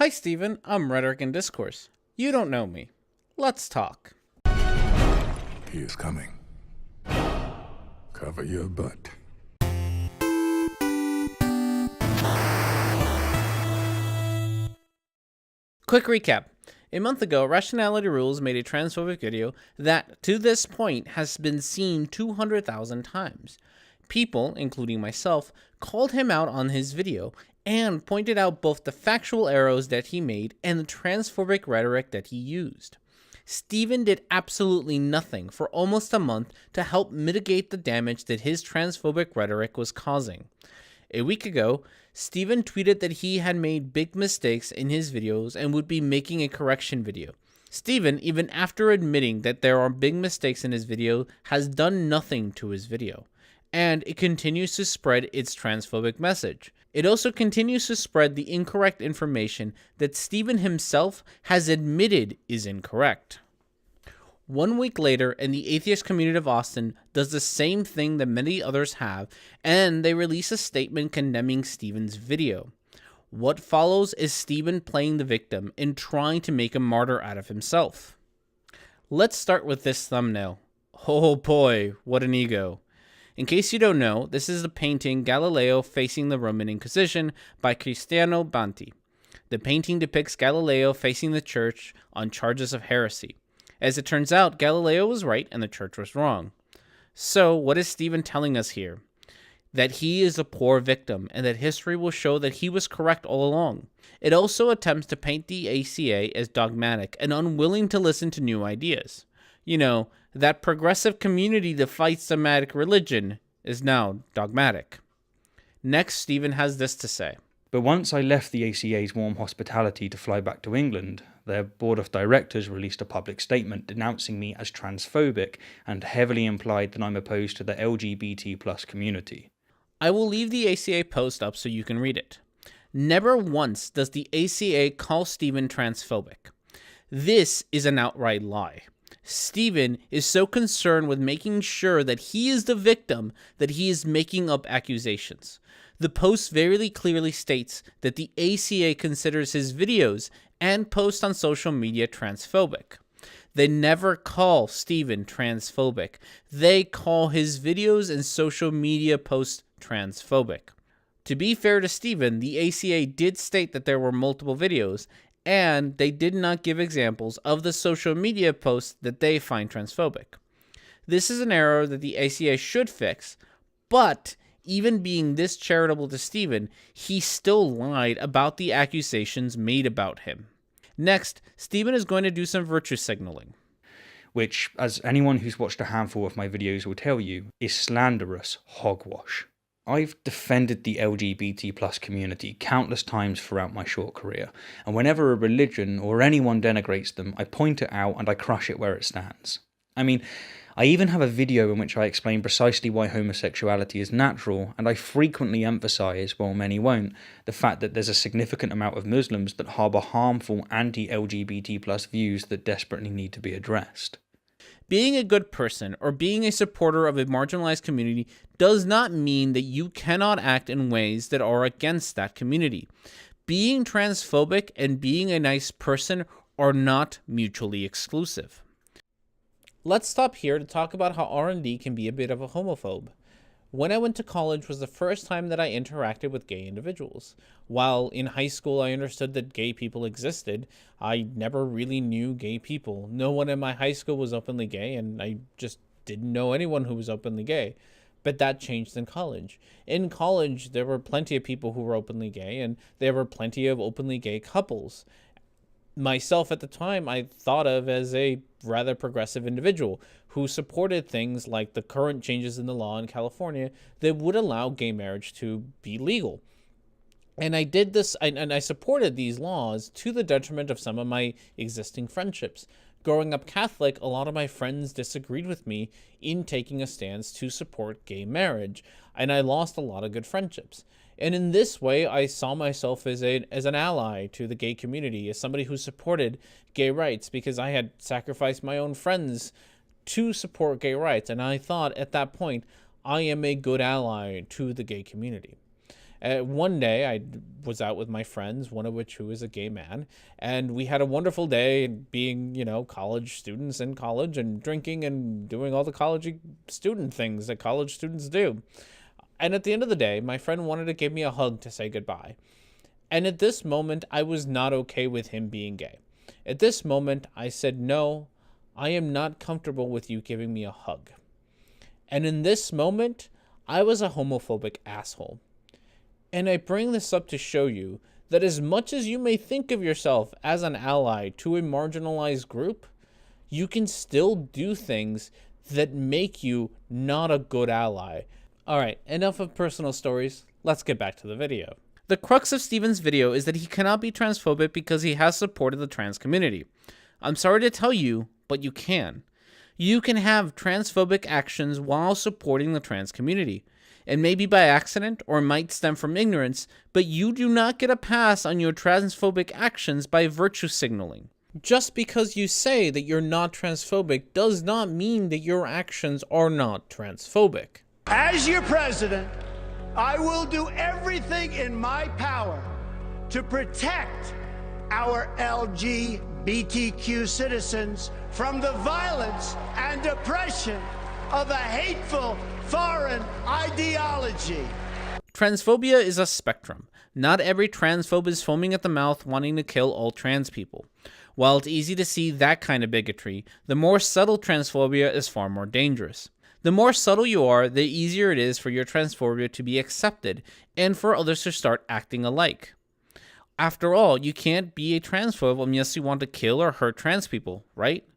Hi, Stephen. I'm Rhetoric&Discourse. You don't know me. Let's talk. He is coming. Cover your butt. Quick recap. A month ago, Rationality Rules made a transphobic video that, to this point, has been seen 200,000 times. People, including myself, called him out on his video and pointed out both the factual errors that he made and the transphobic rhetoric that he used. Stephen did absolutely nothing for almost a month to help mitigate the damage that his transphobic rhetoric was causing. A week ago, Stephen tweeted that he had made big mistakes in his videos and would be making a correction video. Stephen, even after admitting that there are big mistakes in his video, has done nothing to his video, and it continues to spread its transphobic message. It also continues to spread the incorrect information that Stephen himself has admitted is incorrect. 1 week later, and the atheist community of Austin does the same thing that many others have, and they release a statement condemning Stephen's video. What follows is Stephen playing the victim and trying to make a martyr out of himself. Let's start with this thumbnail. Oh boy, what an ego. In case you don't know, this is the painting Galileo Facing the Roman Inquisition by Cristiano Banti. The painting depicts Galileo facing the church on charges of heresy. As it turns out, Galileo was right and the church was wrong. So, what is Stephen telling us here? That he is a poor victim and that history will show that he was correct all along. It also attempts to paint the ACA as dogmatic and unwilling to listen to new ideas. You know, that progressive community that fights dogmatic religion is now dogmatic. Next, Stephen has this to say. But once I left the ACA's warm hospitality to fly back to England, their board of directors released a public statement denouncing me as transphobic and heavily implied that I'm opposed to the LGBT+ community. I will leave the ACA post up so you can read it. Never once does the ACA call Stephen transphobic. This is an outright lie. Stephen is so concerned with making sure that he is the victim that he is making up accusations. The post very clearly states that the ACA considers his videos and posts on social media transphobic. They never call Stephen transphobic. They call his videos and social media posts transphobic. To be fair to Stephen, the ACA did state that there were multiple videos, and they did not give examples of the social media posts that they find transphobic. This is an error that the ACA should fix, but even being this charitable to Stephen, he still lied about the accusations made about him. Next, Stephen is going to do some virtue signaling. Which, as anyone who's watched a handful of my videos will tell you, is slanderous hogwash. I've defended the LGBT+ community countless times throughout my short career, and whenever a religion or anyone denigrates them, I point it out and I crush it where it stands. I mean, I even have a video in which I explain precisely why homosexuality is natural, and I frequently emphasise, while many won't, the fact that there's a significant amount of Muslims that harbour harmful anti-LGBT+ views that desperately need to be addressed. Being a good person or being a supporter of a marginalized community does not mean that you cannot act in ways that are against that community. Being transphobic and being a nice person are not mutually exclusive. Let's stop here to talk about how R&D can be a bit of a homophobe. When I went to college was the first time that I interacted with gay individuals. While in high school I understood that gay people existed, I never really knew gay people. No one in my high school was openly gay, and I just didn't know anyone who was openly gay. But that changed in college. In college, there were plenty of people who were openly gay, and there were plenty of openly gay couples. Myself at the time, I thought of as a rather progressive individual who supported things like the current changes in the law in California that would allow gay marriage to be legal. And I did this, and I supported these laws to the detriment of some of my existing friendships. Growing up Catholic, a lot of my friends disagreed with me in taking a stance to support gay marriage, and I lost a lot of good friendships. And in this way, I saw myself as an ally to the gay community, as somebody who supported gay rights, because I had sacrificed my own friends to support gay rights. And I thought at that point, I am a good ally to the gay community. One day I was out with my friends, one of which who is a gay man, and we had a wonderful day being, college students in college and drinking and doing all the college student things that college students do. And at the end of the day, my friend wanted to give me a hug to say goodbye. And at this moment, I was not okay with him being gay. At this moment, I said, no, I am not comfortable with you giving me a hug. And in this moment, I was a homophobic asshole. And I bring this up to show you that as much as you may think of yourself as an ally to a marginalized group, you can still do things that make you not a good ally. All right, enough of personal stories. Let's get back to the video. The crux of Steven's video is that he cannot be transphobic because he has supported the trans community. I'm sorry to tell you, but you can. You can have transphobic actions while supporting the trans community. It may be by accident or might stem from ignorance, but you do not get a pass on your transphobic actions by virtue signaling. Just because you say that you're not transphobic does not mean that your actions are not transphobic. As your president, I will do everything in my power to protect our LGBTQ citizens from the violence and oppression of a hateful foreign ideology. Transphobia is a spectrum. Not every transphobe is foaming at the mouth wanting to kill all trans people. While it's easy to see that kind of bigotry, the more subtle transphobia is far more dangerous. The more subtle you are, the easier it is for your transphobia to be accepted and for others to start acting alike. After all, you can't be a transphobe unless you want to kill or hurt trans people, right?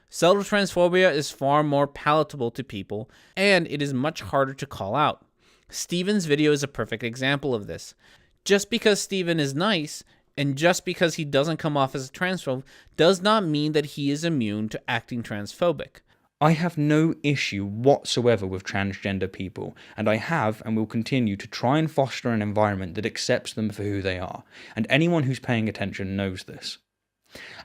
Subtle transphobia is far more palatable to people, and it is much harder to call out. Steven's video is a perfect example of this. Just because Steven is nice, and just because he doesn't come off as a transphobe, does not mean that he is immune to acting transphobic. I have no issue whatsoever with transgender people, and I have and will continue to try and foster an environment that accepts them for who they are, and anyone who's paying attention knows this.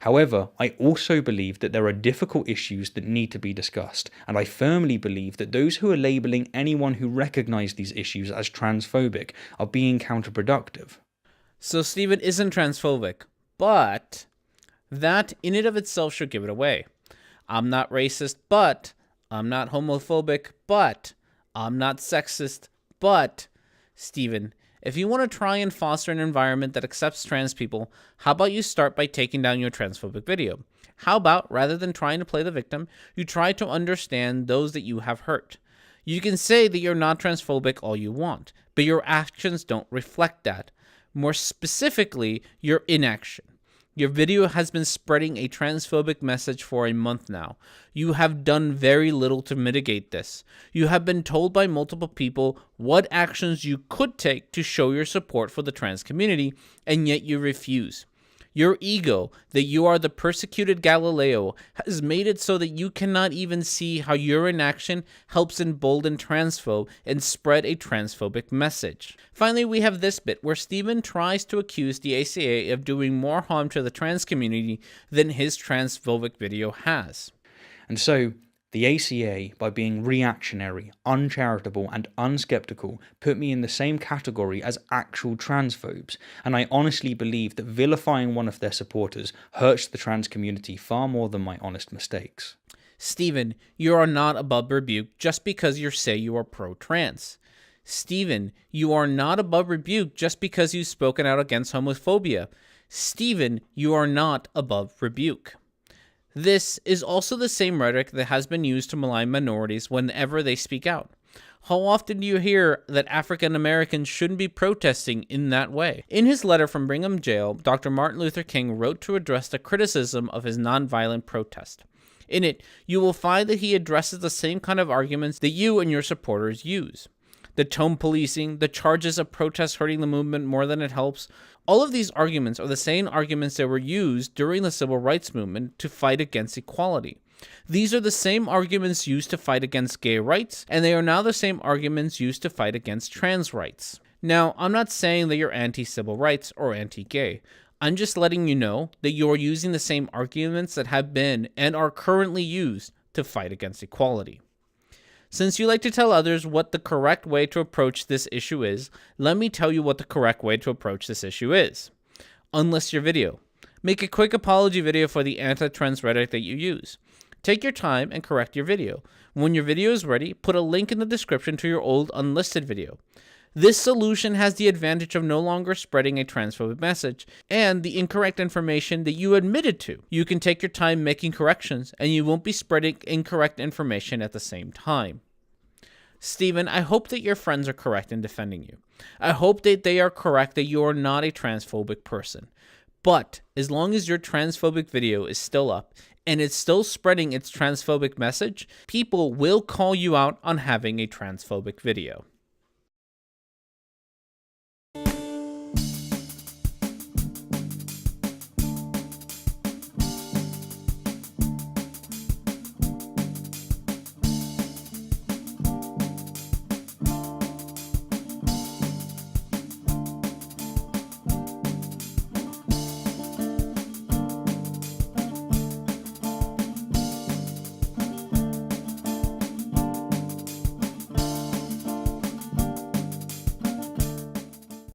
However, I also believe that there are difficult issues that need to be discussed, and I firmly believe that those who are labelling anyone who recognise these issues as transphobic are being counterproductive. So Steven isn't transphobic, but that in and of itself should give it away. I'm not racist, but I'm not homophobic, but I'm not sexist, but Steven, if you want to try and foster an environment that accepts trans people, how about you start by taking down your transphobic video? How about, rather than trying to play the victim, you try to understand those that you have hurt? You can say that you're not transphobic all you want, but your actions don't reflect that. More specifically, your inaction. Your video has been spreading a transphobic message for a month now. You have done very little to mitigate this. You have been told by multiple people what actions you could take to show your support for the trans community, and yet you refuse. Your ego, that you are the persecuted Galileo, has made it so that you cannot even see how your inaction helps embolden transphobe and spread a transphobic message. Finally, we have this bit where Steven tries to accuse the ACA of doing more harm to the trans community than his transphobic video has. And so, the ACA, by being reactionary, uncharitable, and unskeptical, put me in the same category as actual transphobes, and I honestly believe that vilifying one of their supporters hurts the trans community far more than my honest mistakes. Steven, you are not above rebuke just because you say you are pro-trans. Steven, you are not above rebuke just because you've spoken out against homophobia. Steven, you are not above rebuke. This is also the same rhetoric that has been used to malign minorities whenever they speak out. How often do you hear that African Americans shouldn't be protesting in that way? In his letter from Brigham Jail, Dr. Martin Luther King wrote to address the criticism of his nonviolent protest. In it, you will find that he addresses the same kind of arguments that you and your supporters use. The tone policing, the charges of protests hurting the movement more than it helps. All of these arguments are the same arguments that were used during the civil rights movement to fight against equality. These are the same arguments used to fight against gay rights, and they are now the same arguments used to fight against trans rights. Now, I'm not saying that you're anti-civil rights or anti-gay. I'm just letting you know that you're using the same arguments that have been and are currently used to fight against equality. Since you like to tell others what the correct way to approach this issue is, let me tell you what the correct way to approach this issue is. Unlist your video. Make a quick apology video for the anti-trans rhetoric that you use. Take your time and correct your video. When your video is ready, put a link in the description to your old unlisted video. This solution has the advantage of no longer spreading a transphobic message and the incorrect information that you admitted to. You can take your time making corrections, and you won't be spreading incorrect information at the same time. Stephen, I hope that your friends are correct in defending you. I hope that they are correct that you are not a transphobic person. But as long as your transphobic video is still up and it's still spreading its transphobic message, people will call you out on having a transphobic video.